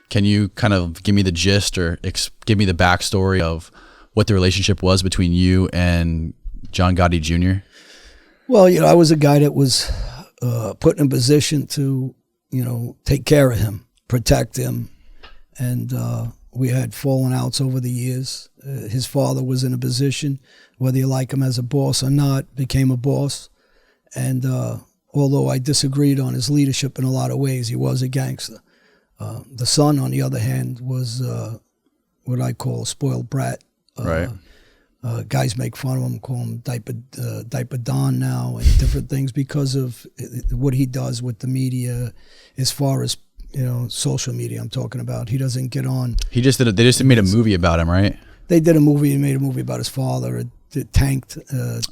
Can you kind of give me the gist or give me the backstory of what the relationship was between you and John Gotti Jr.? Well, I was a guy that was put in a position to, take care of him, protect him. And we had fallen outs over the years. His father was in a position, whether you like him as a boss or not, became a boss. And although I disagreed on his leadership in a lot of ways, he was a gangster. The son, on the other hand, was what I call a spoiled brat. Right. Guys make fun of him, call him Diaper Don now, and different things because of what he does with the media, as far as social media. I'm talking about. He doesn't get on. They just made a movie about him, right? They did a movie. He made a movie about his father. It tanked.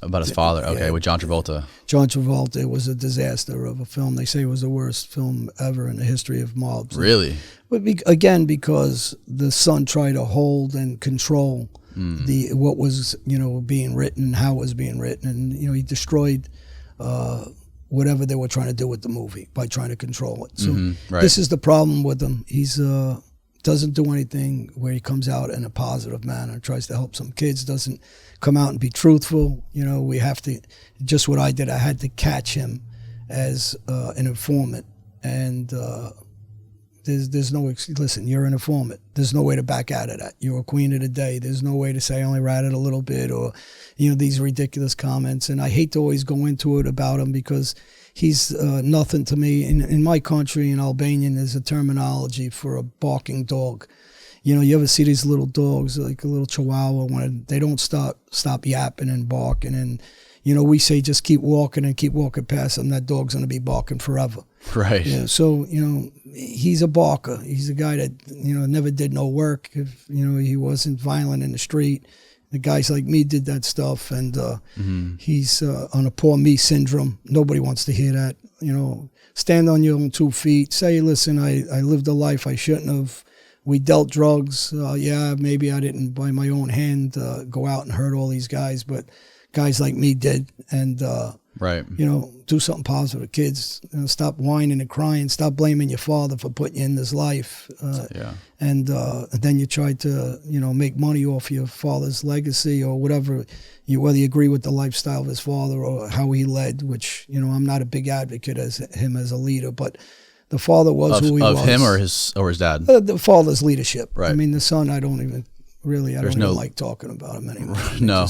About his father, okay, yeah, with John Travolta. John Travolta. It was a disaster of a film. They say it was the worst film ever in the history of mobs. Really? But again, because the son tried to hold and control what was being written, how it was being written, and he destroyed whatever they were trying to do with the movie by trying to control it. So right. This is the problem with him. He's doesn't do anything where he comes out in a positive manner, tries to help some kids, doesn't come out and be truthful. We have to, just what I did, I had to catch him as an informant. And there's no, listen, you're an informant. There's no way to back out of that. You're a queen of the day. There's no way to say I only ratted a little bit or, these ridiculous comments. And I hate to always go into it about him because he's nothing to me. In my country, in Albanian, there's a terminology for a barking dog. You ever see these little dogs, like a little chihuahua, when they don't stop yapping and barking. And, we say just keep walking and keep walking past them. That dog's going to be barking forever. Right. So, he's a barker. He's a guy that, never did no work. If, he wasn't violent in the street. The guys like me did that stuff, and he's on a poor me syndrome. Nobody wants to hear that. Stand on your own 2 feet. Say, listen, I lived a life I shouldn't have. We dealt drugs. Yeah, maybe I didn't by my own hand go out and hurt all these guys, but guys like me did. And right. Do something positive with kids. Stop whining and crying. Stop blaming your father for putting you in this life. Yeah. And then you try to, make money off your father's legacy or whatever. Whether you agree with the lifestyle of his father or how he led, which, I'm not a big advocate as him as a leader, but the father was who he was. Of him or his dad? The father's leadership. Right. I mean, the son, I don't even like talking about him anymore. No.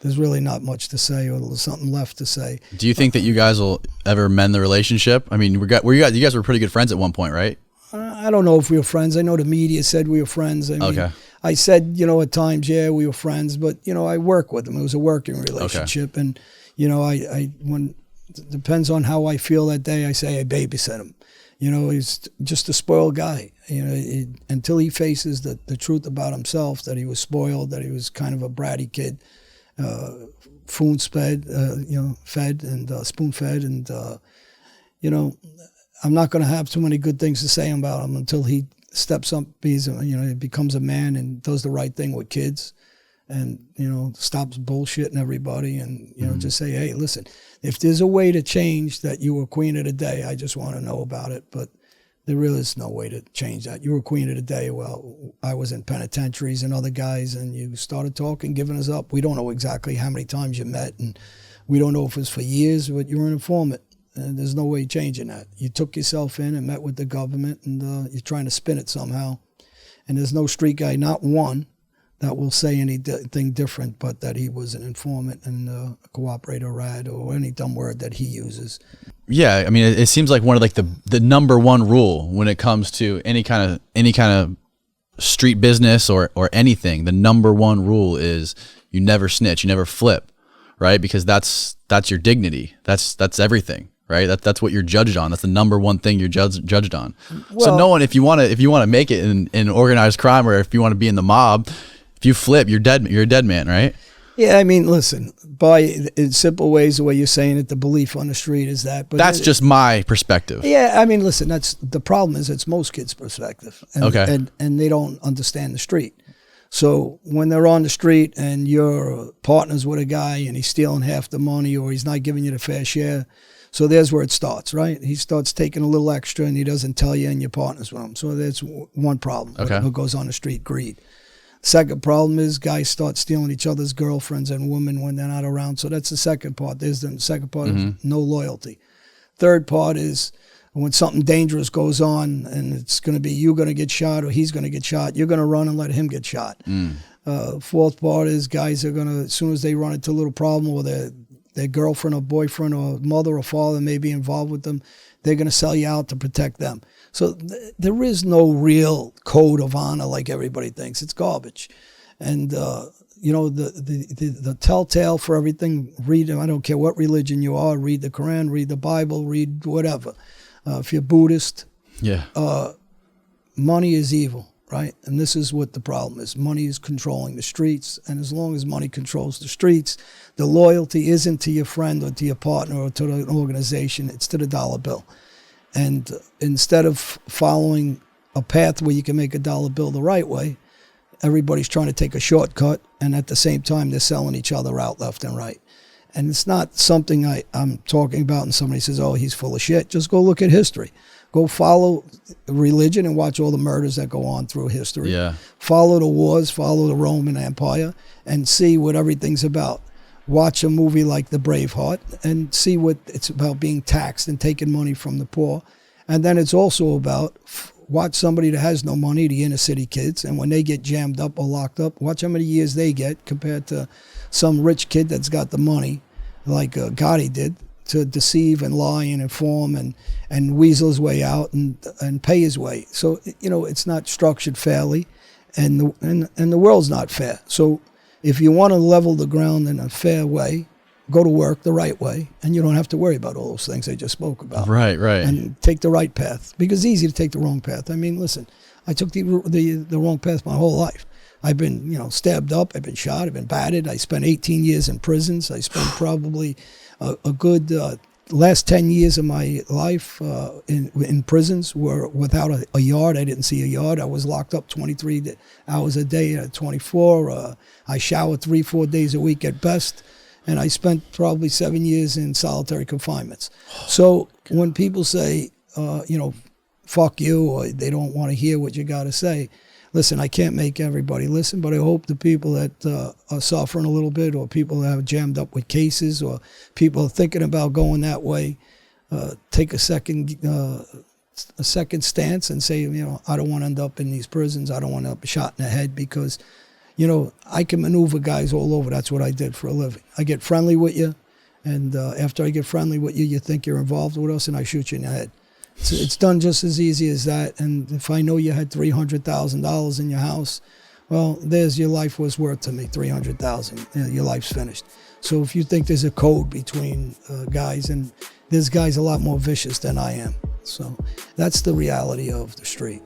There's really not much to say, or there's something left to say. Do you think that you guys will ever mend the relationship? I mean, you guys were pretty good friends at one point, right? I don't know if we were friends. I know the media said we were friends. Okay. I said, at times, yeah, we were friends, but, I work with him. It was a working relationship. Okay. And, when it depends on how I feel that day, I say I babysit him. He's just a spoiled guy. Until he faces the truth about himself, that he was spoiled, that he was kind of a bratty kid, spoon-fed, fed and spoon-fed. And, I'm not going to have too many good things to say about him until he steps up, he becomes a man and does the right thing with kids and, stops bullshitting everybody and, just say, hey, listen, if there's a way to change that you were queen of the day, I just want to know about it. But there really is no way to change that. You were queen of the day. Well, I was in penitentiaries and other guys, and you started talking, giving us up. We don't know exactly how many times you met, and we don't know if it was for years, but you were an informant. And there's no way changing that. You took yourself in and met with the government, and you're trying to spin it somehow. And there's no street guy, not one, that will say anything different, but that he was an informant and a cooperator, rad, or any dumb word that he uses. Yeah, I mean, it seems like one of like the number one rule when it comes to any kind of street business or anything. The number one rule is you never snitch, you never flip, right? Because that's your dignity. That's everything. Right, that's what you're judged on. That's the number one thing you're judged on. Well, so no one, if you want to make it in organized crime, or if you want to be in the mob, if you flip, you're dead. You're a dead man, right? Yeah, I mean, listen. In simple ways, the way you're saying it, the belief on the street is that. But that's just my perspective. Yeah, I mean, listen. That's the problem. Is it's most kids' perspective, and, okay, and they don't understand the street. So when they're on the street and you're partners with a guy and he's stealing half the money or he's not giving you the fair share. So there's where it starts, right? He starts taking a little extra and he doesn't tell you and your partner's with him. So that's one problem. Okay. What goes on the street, greed. Second problem is guys start stealing each other's girlfriends and women when they're not around. So that's the second part. There's the second part is no loyalty. Third part is when something dangerous goes on and it's going to be you going to get shot or he's going to get shot, you're going to run and let him get shot. Fourth part is guys are going to, as soon as they run into a little problem or their girlfriend or boyfriend or mother or father may be involved with them, they're going to sell you out to protect them. So there is no real code of honor like everybody thinks. It's garbage. And, the telltale for everything, read, I don't care what religion you are, read the Quran, read the Bible, read whatever. If you're Buddhist, money is evil, right? And this is what the problem is. Money is controlling the streets, and as long as money controls the streets, the loyalty isn't to your friend or to your partner or to an organization, it's to the dollar bill. And instead of following a path where you can make a dollar bill the right way, everybody's trying to take a shortcut, and at the same time, they're selling each other out left and right. And it's not something I'm talking about and somebody says, oh, he's full of shit. Just go look at history. Go follow religion and watch all the murders that go on through history. Yeah. Follow the wars, follow the Roman Empire, and see what everything's about. Watch a movie like The Braveheart and see what it's about, being taxed and taking money from the poor. And then it's also about watch somebody that has no money, the inner city kids, and when they get jammed up or locked up, watch how many years they get compared to some rich kid that's got the money, like Gotti did, to deceive and lie and inform and weasel his way out and pay his way. So, it's not structured fairly, and the world's not fair. So if you want to level the ground in a fair way, go to work the right way, and you don't have to worry about all those things I just spoke about. Right. And take the right path, because it's easy to take the wrong path. I mean, listen, I took the wrong path my whole life. I've been, stabbed up, I've been shot, I've been battered. I spent 18 years in prisons. I spent probably a good last 10 years of my life in prisons were without a yard. I didn't see a yard. I was locked up 23 hours a day at 24. I showered 3-4 days a week at best. And I spent probably 7 years in solitary confinements. So when people say, fuck you, or they don't want to hear what you got to say, listen, I can't make everybody listen, but I hope the people that are suffering a little bit, or people that have jammed up with cases, or people are thinking about going that way, take a second stance and say, I don't want to end up in these prisons. I don't want to be shot in the head, because I can maneuver guys all over. That's what I did for a living. I get friendly with you, and after I get friendly with you, you think you're involved with us, and I shoot you in the head. It's done just as easy as that. And if I know you had $300,000 in your house, well, there's your life was worth to me, $300,000. Your life's finished. So if you think there's a code between guys, and there's guys a lot more vicious than I am. So that's the reality of the street.